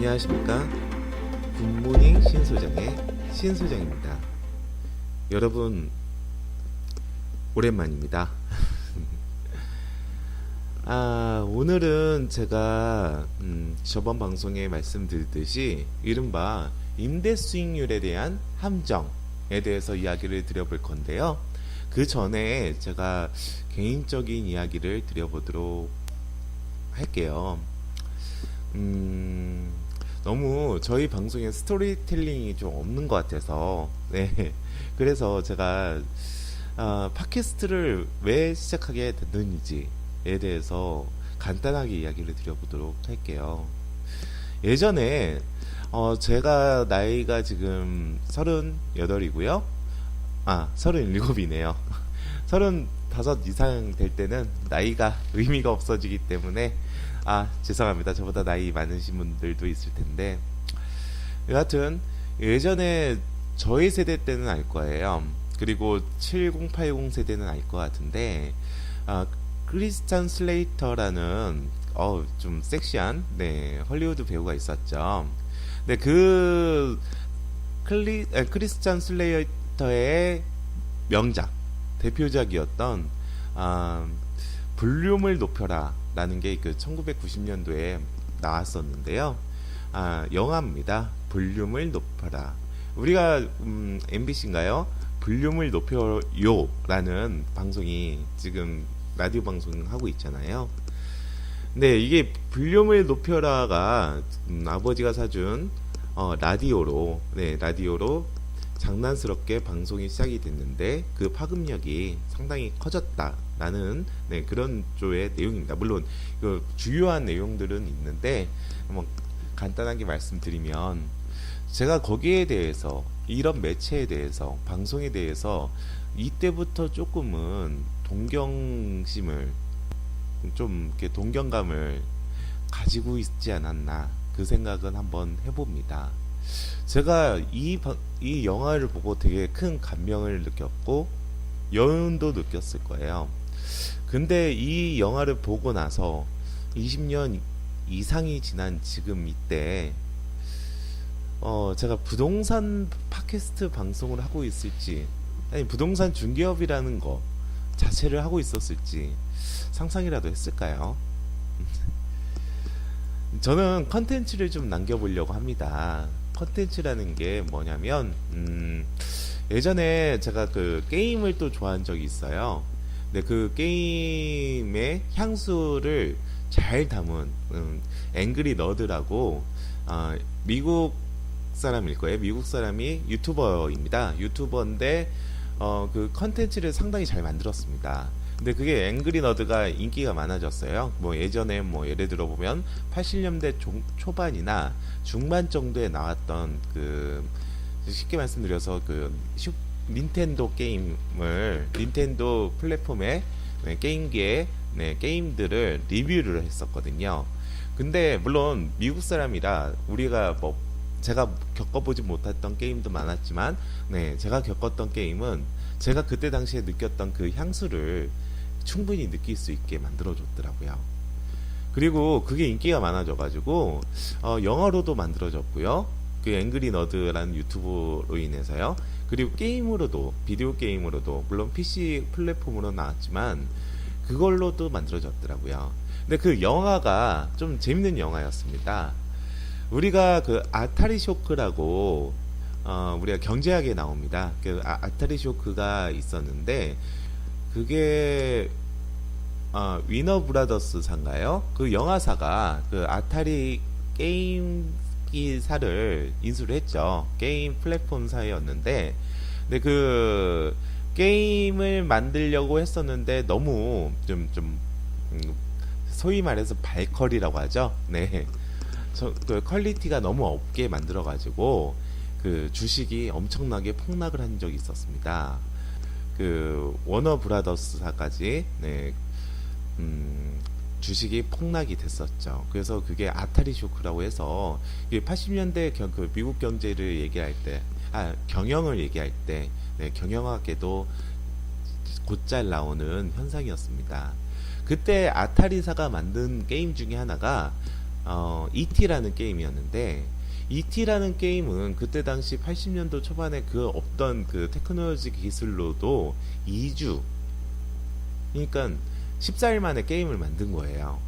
안녕하십니까. 굿모닝 신소장의 신소장입니다. 여러분 오랜만입니다. 오늘은 제가 저번 방송에 말씀드렸듯이 이른바 임대 수익률에 대한 함정에 대해서 이야기를 드려볼 건데요. 그 전에 제가 개인적인 이야기를 드려보도록 할게요. 너무 저희 방송에 스토리텔링이 좀 없는 것 같아서, 네. 그래서 제가 팟캐스트를 왜 시작하게 됐는지에 대해서 간단하게 이야기를 드려보도록 할게요. 예전에 제가 나이가 지금 38이고요. 37이네요. 35 이상 될 때는 나이가 의미가 없어지기 때문에 죄송합니다. 저보다 나이 많으신 분들도 있을 텐데, 여하튼 예전에 저희 세대 때는 알 거예요. 그리고 7080 세대는 알 것 같은데, 크리스찬 슬레이터라는 좀 섹시한 헐리우드 배우가 있었죠. 근데 그 크리스찬 슬레이터의 명작 대표작이었던 볼륨을 높여라 라는 게 그 1990년도에 나왔었는데요. 영화입니다. 볼륨을 높여라. 우리가 MBC인가요? 볼륨을 높여요 라는 방송이 지금 라디오 방송하고 있잖아요. 근데 이게 볼륨을 높여라가 아버지가 사준 라디오로 장난스럽게 방송이 시작이 됐는데 그 파급력이 상당히 커졌다라는 그런 쪽의 내용입니다. 물론 주요한 내용들은 있는데 간단하게 말씀드리면, 제가 거기에 대해서, 이런 매체에 대해서, 방송에 대해서 이때부터 조금은 동경심을, 좀 이렇게 동경감을 가지고 있지 않았나, 그 생각은 한번 해봅니다. 제가 이 영화를 보고 되게 큰 감명을 느꼈고 여운도 느꼈을 거예요. 근데 이 영화를 보고 나서 20년 이상이 지난 지금 이때 제가 부동산 팟캐스트 방송을 하고 있을지, 아니 부동산 중개업이라는 거 자체를 하고 있었을지 상상이라도 했을까요? 저는 컨텐츠를 좀 남겨보려고 합니다. 컨텐츠라는 게 뭐냐면, 예전에 제가 그 게임을 또 좋아한 적이 있어요. 근데 그 게임의 향수를 잘 담은 앵그리 너드라고 미국 사람일 거예요. 미국 사람이 유튜버입니다. 유튜버인데 그 컨텐츠를 상당히 잘 만들었습니다. 근데 그게 앵그리 너드가 인기가 많아졌어요. 예전에 예를 들어 보면 80년대 초반이나 중반 정도에 나왔던 쉽게 말씀드려서 닌텐도 게임을, 닌텐도 플랫폼의 게임기에 게임들을 리뷰를 했었거든요. 근데 물론 미국 사람이라 우리가 제가 겪어보지 못했던 게임도 많았지만, 제가 겪었던 게임은 제가 그때 당시에 느꼈던 그 향수를 충분히 느낄 수 있게 만들어줬더라고요. 그리고 그게 인기가 많아져가지고 영어로도 만들어졌고요. 그 앵그리 너드라는 유튜브로 인해서요. 그리고 게임으로도, 비디오 게임으로도, 물론 PC 플랫폼으로 나왔지만 그걸로도 만들어졌더라고요. 근데 그 영화가 좀 재밌는 영화였습니다. 우리가 그 아타리 쇼크라고 우리가 경제학에 나옵니다. 그 아타리 쇼크가 있었는데, 그게 위너 브라더스사인가요? 그 영화사가 그 아타리 게임기사를 인수를 했죠. 게임 플랫폼사였는데, 근데 그 게임을 만들려고 했었는데 너무 좀 소위 말해서 발컬이라고 하죠. 그 퀄리티가 너무 없게 만들어가지고 그 주식이 엄청나게 폭락을 한 적이 있었습니다. 그 워너 브라더스사까지 주식이 폭락이 됐었죠. 그래서 그게 아타리 쇼크라고 해서 80년대 그 미국 경제를 얘기할 때, 경영을 얘기할 때 경영학에도 곧잘 나오는 현상이었습니다. 그때 아타리사가 만든 게임 중에 하나가 ET라는 게임이었는데, ET라는 게임은 그때 당시 80년도 초반에 그 없던 그 테크놀로지 기술로도 2주, 그러니까 14일 만에 게임을 만든 거예요.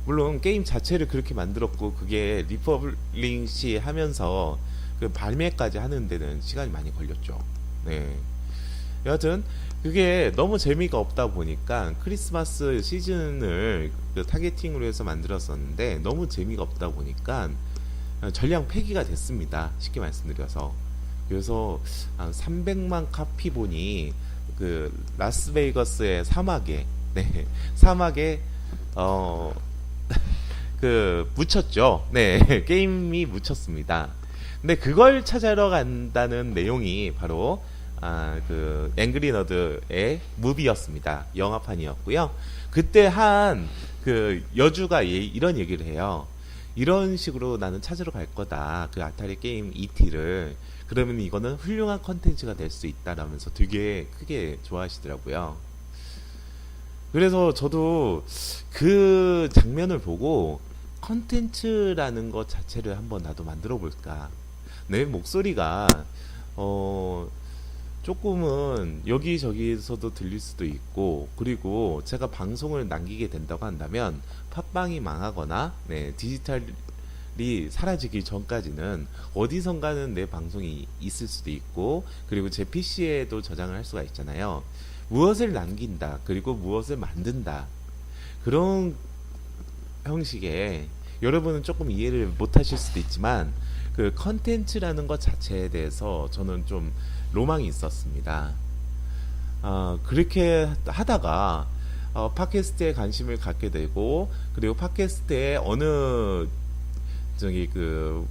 물론 게임 자체를 그렇게 만들었고, 그게 리퍼블리시 하면서 그 발매까지 하는 데는 시간이 많이 걸렸죠. 네. 여하튼 그게 너무 재미가 없다 보니까 크리스마스 시즌을 그 타겟팅으로 해서 만들었었는데, 너무 재미가 없다 보니까 전량 폐기가 됐습니다. 쉽게 말씀드려서. 그래서 한 300만 카피본이 그 라스베이거스의 사막에, 네, 사막에 그 묻혔죠. 네, 게임이 묻혔습니다. 근데 그걸 찾아러 간다는 내용이 바로 그 앵그리 너드의 무비였습니다. 영화판이었고요. 그때 한 그 여주가 이런 얘기를 해요. 이런 식으로 나는 찾으러 갈 거다. 그 아타리 게임 ET를. 그러면 이거는 훌륭한 컨텐츠가 될 수 있다라면서 되게 크게 좋아하시더라고요. 그래서 저도 그 장면을 보고 컨텐츠라는 것 자체를 한번 나도 만들어 볼까. 내 목소리가 조금은 여기저기서도 들릴 수도 있고, 그리고 제가 방송을 남기게 된다고 한다면 팟빵이 망하거나, 네, 디지털이 사라지기 전까지는 어디선가는 내 방송이 있을 수도 있고, 그리고 제 PC에도 저장을 할 수가 있잖아요. 무엇을 남긴다, 그리고 무엇을 만든다, 그런 형식의, 여러분은 조금 이해를 못 하실 수도 있지만 그 컨텐츠라는 것 자체에 대해서 저는 좀 로망이 있었습니다. 그렇게 하다가 팟캐스트에 관심을 갖게 되고, 그리고 팟캐스트에 어느 저기 그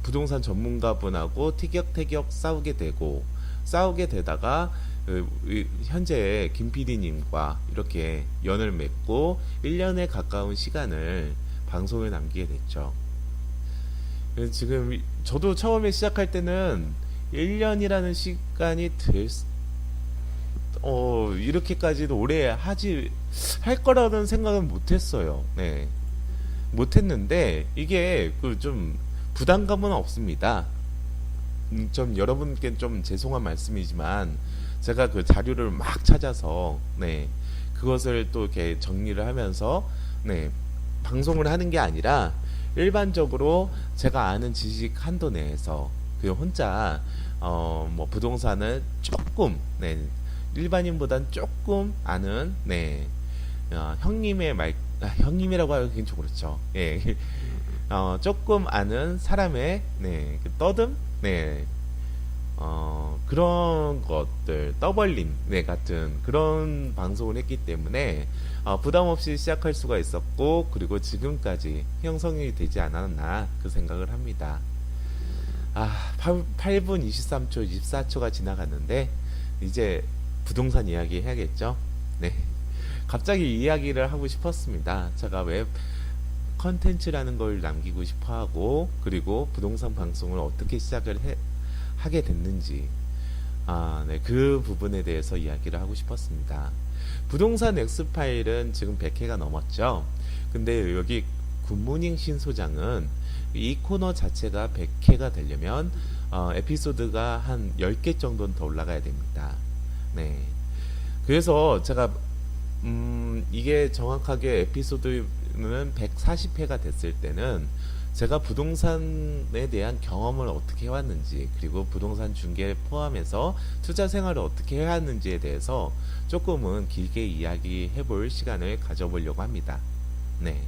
부동산 전문가분하고 티격태격 싸우게 되다가 현재 김 PD님과 이렇게 연을 맺고 1년에 가까운 시간을 방송을 남기게 됐죠. 지금 저도 처음에 시작할 때는 1년이라는 시간이 이렇게까지도 오래 할 거라는 생각은 못했어요. 네, 못했는데 이게 그 좀 부담감은 없습니다. 좀 여러분께 좀 죄송한 말씀이지만, 제가 그 자료를 막 찾아서, 네, 그것을 또 이렇게 정리를 하면서, 네, 방송을 하는 게 아니라 일반적으로 제가 아는 지식 한도 내에서 그 혼자 뭐 부동산을 조금, 네, 일반인보단 조금 아는, 네, 형님의 형님이라고 하긴 좀 그렇죠. 예. 조금 아는 사람의, 네, 그 떠듬, 네, 그런 것들, 떠벌림, 네, 같은 그런 방송을 했기 때문에 부담 없이 시작할 수가 있었고, 그리고 지금까지 형성이 되지 않았나 그 생각을 합니다. 8분 23초, 24초가 지나갔는데 이제 부동산 이야기 해야겠죠? 네. 갑자기 이야기를 하고 싶었습니다. 제가 왜 컨텐츠라는 걸 남기고 싶어 하고, 그리고 부동산 방송을 어떻게 시작을 하게 됐는지, 네, 그 부분에 대해서 이야기를 하고 싶었습니다. 부동산 X파일은 지금 100회가 넘었죠. 근데 여기 굿모닝 신소장은 이 코너 자체가 100회가 되려면 에피소드가 한 10개 정도는 더 올라가야 됩니다. 네. 그래서 제가 이게 정확하게 에피소드는 140회가 됐을 때는 제가 부동산에 대한 경험을 어떻게 해왔는지, 그리고 부동산 중개를 포함해서 투자 생활을 어떻게 해왔는지에 대해서 조금은 길게 이야기해 볼 시간을 가져보려고 합니다. 네,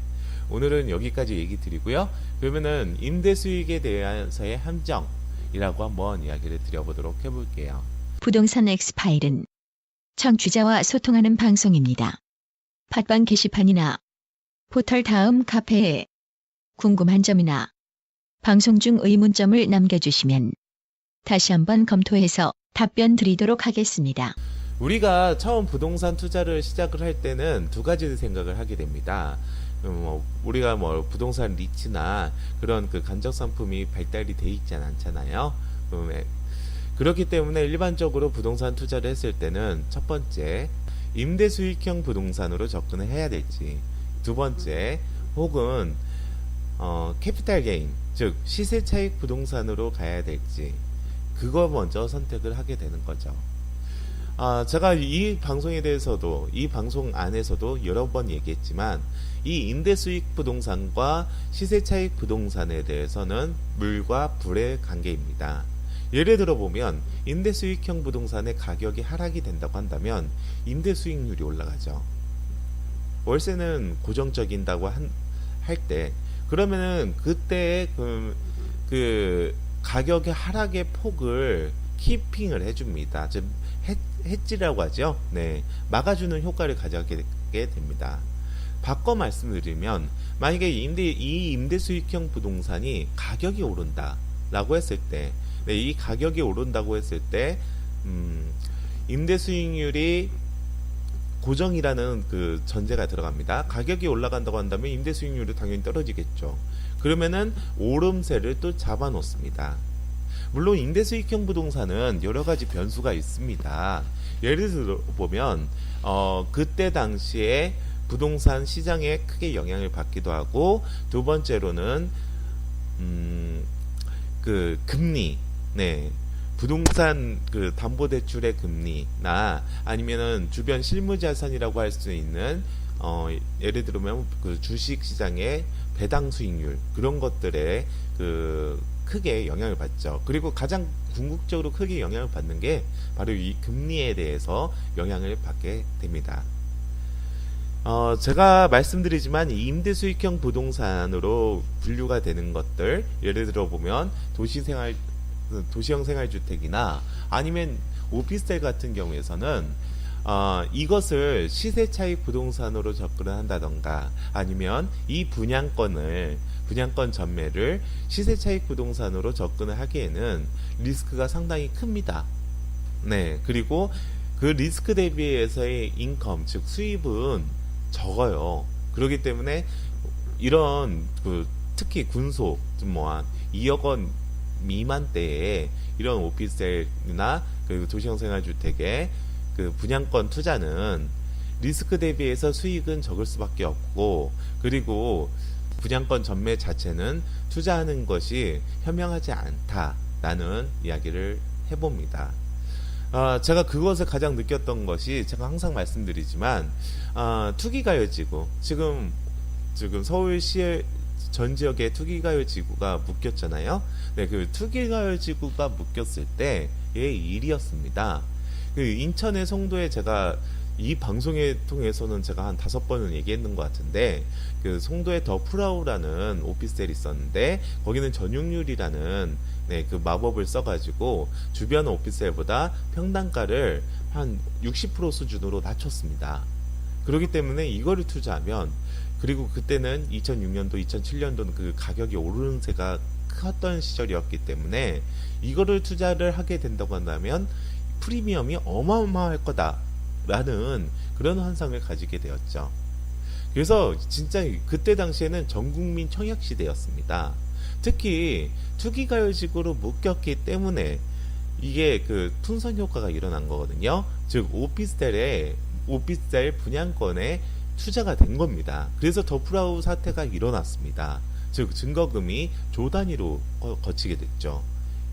오늘은 여기까지 얘기 드리고요. 그러면은 임대 수익에 대해서의 함정이라고 한번 이야기를 드려보도록 해볼게요. 부동산 X파일은 청취자와 소통하는 방송입니다. 팟빵 게시판이나 포털 다음 카페에 궁금한 점이나 방송 중 의문점을 남겨주시면 다시 한번 검토해서 답변 드리도록 하겠습니다. 우리가 처음 부동산 투자를 시작을 할 때는 두 가지 생각을 하게 됩니다. 우리가 뭐 부동산 리츠나 그런 그 간접 상품이 발달이 돼 있지 않잖아요. 그렇기 때문에 일반적으로 부동산 투자를 했을 때는 첫 번째, 임대 수익형 부동산으로 접근을 해야 될지, 두 번째, 혹은 캐피탈 게인, 즉 시세 차익 부동산으로 가야 될지 그거 먼저 선택을 하게 되는 거죠. 제가 이 방송에 대해서도 이 방송 안에서도 여러 번 얘기했지만 이 임대 수익 부동산과 시세 차익 부동산에 대해서는 물과 불의 관계입니다. 예를 들어 보면 임대 수익형 부동산의 가격이 하락이 된다고 한다면 임대 수익률이 올라가죠. 월세는 고정적인다고 할 때 그러면은 그때의 그 가격의 하락의 폭을 키핑을 해줍니다. 즉 해지라고 하죠. 네, 막아주는 효과를 가져게 됩니다. 바꿔 말씀드리면 만약에 이 임대 수익형 부동산이 가격이 오른다라고 했을 때, 네, 이 가격이 오른다고 했을 때 임대 수익률이 고정이라는 그 전제가 들어갑니다. 가격이 올라간다고 한다면 임대 수익률이 당연히 떨어지겠죠. 그러면은 오름세를 또 잡아 놓습니다. 물론 임대 수익형 부동산은 여러 가지 변수가 있습니다. 예를 들어 보면 그때 당시에 부동산 시장에 크게 영향을 받기도 하고, 두 번째로는 그 금리, 네, 부동산 그 담보대출의 금리나 아니면은 주변 실무자산이라고 할 수 있는 예를 들면 그 주식 시장의 배당 수익률, 그런 것들에 그 크게 영향을 받죠. 그리고 가장 궁극적으로 크게 영향을 받는 게 바로 이 금리에 대해서 영향을 받게 됩니다. 제가 말씀드리지만 이 임대 수익형 부동산으로 분류가 되는 것들, 예를 들어 보면 도시형 생활주택이나 아니면 오피스텔 같은 경우에서는 이것을 시세 차익 부동산으로 접근을 한다던가 아니면 이 분양권 전매를 시세 차익 부동산으로 접근을 하기에는 리스크가 상당히 큽니다. 네, 그리고 그 리스크 대비해서의 인컴, 즉 수입은 적어요. 그렇기 때문에 이런 특히 군속 뭐 2억 원 미만대에 이런 오피스텔이나 그리고 도시형 생활주택의 그 분양권 투자는 리스크 대비해서 수익은 적을 수밖에 없고, 그리고 분양권 전매 자체는 투자하는 것이 현명하지 않다라는 이야기를 해봅니다. 제가 그것을 가장 느꼈던 것이, 제가 항상 말씀드리지만 투기가열지구, 지금 서울시의 전 지역에 투기가열지구가 묶였잖아요. 네, 그 투기가열지구가 묶였을 때의 일이었습니다. 그 인천의 송도에 제가 이 방송에 통해서는 제가 한 5번은 얘기했는 것 같은데, 그 송도에 더 프라우라는 오피스텔이 있었는데 거기는 전용률이라는, 네, 그 마법을 써가지고 주변 오피스텔보다 평당가를 한 60% 수준으로 낮췄습니다. 그렇기 때문에 이거를 투자하면, 그리고 그때는 2006년도, 2007년도는 그 가격이 오르는세가 컸던 시절이었기 때문에 이거를 투자를 하게 된다고 한다면 프리미엄이 어마어마할 거다라는 그런 환상을 가지게 되었죠. 그래서 진짜 그때 당시에는 전국민 청약 시대였습니다. 특히 투기가열지구로 묶였기 때문에 이게 그 풍선 효과가 일어난 거거든요. 즉 오피스텔 분양권에 투자가 된 겁니다. 그래서 더 프라우 사태가 일어났습니다. 즉 증거금이 조 단위로 거치게 됐죠.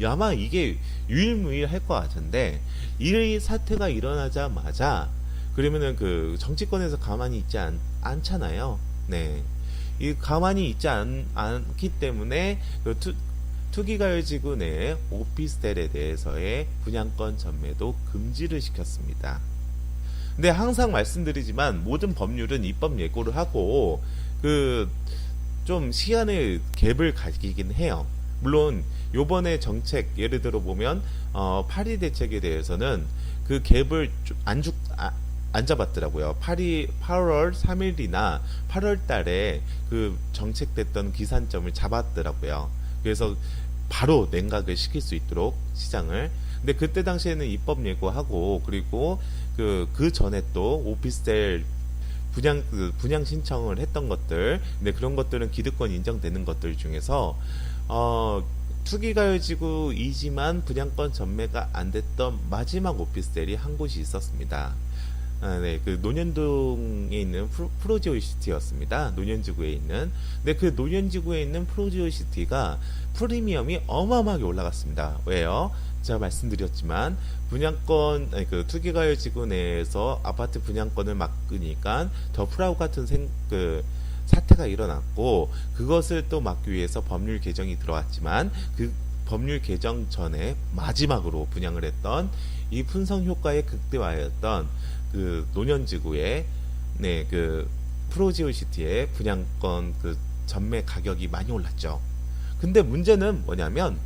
아마 이게 유일무이할 것 같은데, 이 사태가 일어나자마자 그러면은 그 정치권에서 가만히 있지 않잖아요. 네, 이 가만히 있지 않기 때문에 그 투기가열지구 내 오피스텔에 대해서의 분양권 전매도 금지를 시켰습니다. 근데 항상 말씀드리지만 모든 법률은 입법 예고를 하고 그 좀 시간의 갭을 가지긴 해요. 물론 요번에 정책, 예를 들어 보면 8.2 대책에 대해서는 그 갭을 안 잡았더라고요. 8월 3일이나 8월 달에 그 정책됐던 기산점을 잡았더라고요. 그래서 바로 냉각을 시킬 수 있도록 시장을. 근데 그때 당시에는 입법 예고하고, 그리고 그 전에 또 오피스텔 분양 신청을 했던 것들, 근데 그런 것들은 기득권 인정되는 것들 중에서 투기가열지구이지만 분양권 전매가 안 됐던 마지막 오피스텔이 한 곳이 있었습니다. 네, 그 논현동에 있는 프로지오시티였습니다. 논현지구에 있는. 근데 그 논현지구에 있는 프로지오시티가 프리미엄이 어마어마하게 올라갔습니다. 왜요? 제가 말씀드렸지만 분양권, 아니, 그 투기과열지구 내에서 아파트 분양권을 막으니까 더 프라우 같은 그 사태가 일어났고, 그것을 또 막기 위해서 법률 개정이 들어왔지만 그 법률 개정 전에 마지막으로 분양을 했던 이 분성 효과에 극대화였던 그 논현지구의 네, 그 프로지오시티의 분양권 그 전매 가격이 많이 올랐죠. 근데 문제는 뭐냐면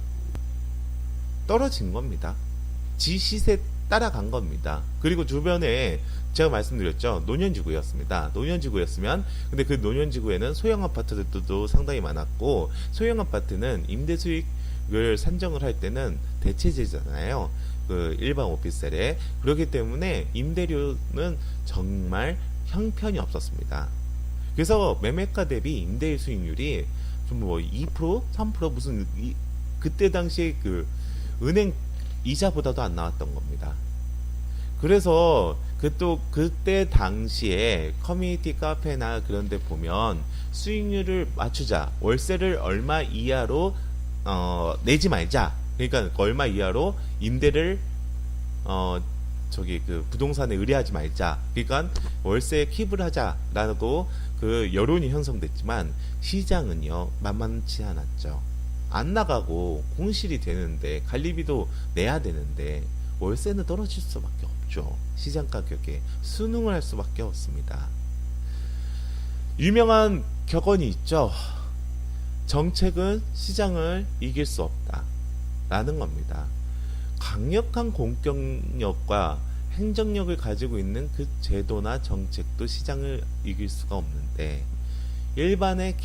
떨어진 겁니다. 지 시세 따라간 겁니다. 그리고 주변에 제가 말씀드렸죠. 논현지구였습니다. 논현지구였으면 근데 그 논현지구에는 소형 아파트들도 상당히 많았고, 소형 아파트는 임대 수익을 산정을 할 때는 대체제잖아요. 그 일반 오피스텔에. 그렇기 때문에 임대료는 정말 형편이 없었습니다. 그래서 매매가 대비 임대 수익률이 좀 뭐 2%, 3% 무슨 그때 당시에 그 은행 이자보다도 안 나왔던 겁니다. 그래서 그때 당시에 커뮤니티 카페나 그런 데 보면 수익률을 맞추자, 월세를 얼마 이하로 내지 말자, 그러니까 얼마 이하로 임대를 그 부동산에 의뢰하지 말자, 그러니까 월세에 킵을 하자라고 그 여론이 형성됐지만 시장은요 만만치 않았죠. 안 나가고 공실이 되는데, 관리비도 내야 되는데 월세는 떨어질 수밖에 없죠. 시장 가격에 순응을 할 수밖에 없습니다. 유명한 격언이 있죠. 정책은 시장을 이길 수 없다 라는 겁니다. 강력한 공격력과 행정력을 가지고 있는 그 제도나 정책도 시장을 이길 수가 없는데, 일반의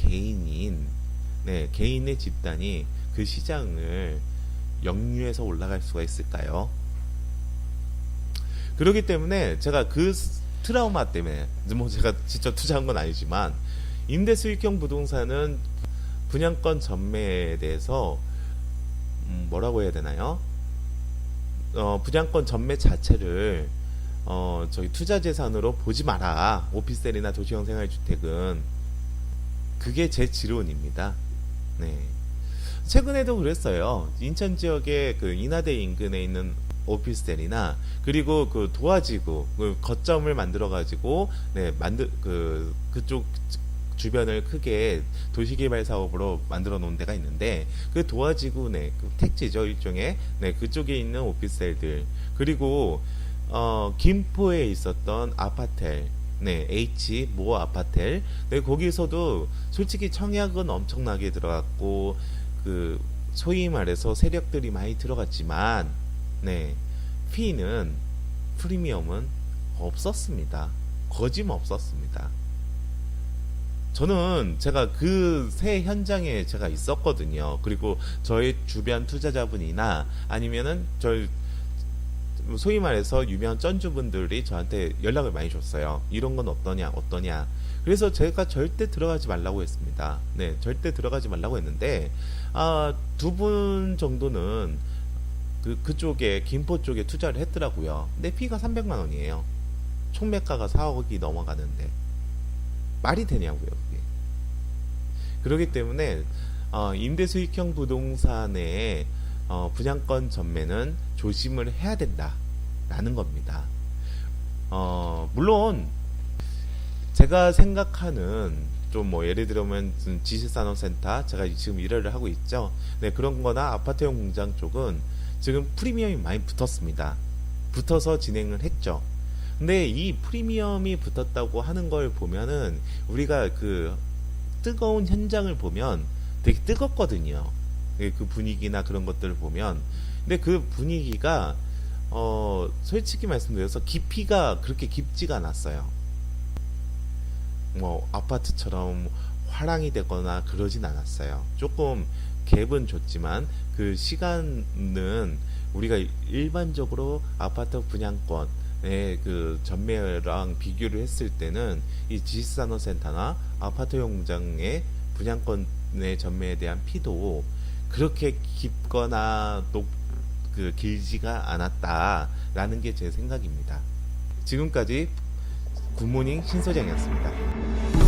개인의 집단이 그 시장을 역류해서 올라갈 수가 있을까요? 그렇기 때문에 제가 그 트라우마 때문에, 뭐 제가 직접 투자한 건 아니지만, 임대 수익형 부동산은 분양권 전매에 대해서 뭐라고 해야 되나요? 분양권 전매 자체를 저기 투자 재산으로 보지 마라. 오피스텔이나 도시형 생활주택은. 그게 제 지론입니다. 네. 최근에도 그랬어요. 인천 지역의 그 인하대 인근에 있는 오피스텔이나, 그리고 그 도화지구 그 거점을 만들어 가지고 그쪽 주변을 크게 도시개발 사업으로 만들어 놓은 데가 있는데, 그 도화지구 내 그 택지죠, 일종의. 네, 그쪽에 있는 오피스텔들, 그리고 김포에 있었던 아파텔, 네, H 모 아파텔, 네, 거기서도 솔직히 청약은 엄청나게 들어갔고, 그 소위 말해서 세력들이 많이 들어갔지만, 네, 프리미엄은 없었습니다. 거짓없었습니다. 저는 제가 그 새 현장에 제가 있었거든요. 그리고 저희 주변 투자자분이나 아니면은 저희 소위 말해서 유명한 쩐주분들이 저한테 연락을 많이 줬어요. 이런 건 어떠냐. 그래서 제가 절대 들어가지 말라고 했습니다. 네, 절대 들어가지 말라고 했는데, 두 분 정도는 그쪽에, 김포 쪽에 투자를 했더라고요. 근데 피가 300만 원이에요. 총 매가가 4억이 넘어가는데. 말이 되냐고요, 그게. 그렇기 때문에, 임대수익형 부동산의 분양권 전매는 조심을 해야 된다라는 겁니다. 물론 제가 생각하는 좀 뭐 예를 들면 지식산업센터, 제가 지금 일을 하고 있죠. 네, 그런 거나 아파트형 공장 쪽은 지금 프리미엄이 많이 붙었습니다. 붙어서 진행을 했죠. 근데 이 프리미엄이 붙었다고 하는 걸 보면은 우리가 그 뜨거운 현장을 보면 되게 뜨겁거든요. 그 분위기나 그런 것들을 보면. 근데 그 분위기가 솔직히 말씀드려서 깊이가 그렇게 깊지가 않았어요. 뭐 아파트처럼 화랑이 되거나 그러진 않았어요. 조금 갭은 줬지만 그 시간은 우리가 일반적으로 아파트 분양권의 그 전매랑 비교를 했을 때는 이 지식산업센터나 아파트용 공장의 분양권의 전매에 대한 피도 그렇게 깊거나 길지가 않았다라는 게 제 생각입니다. 지금까지 굿모닝 신소장이었습니다.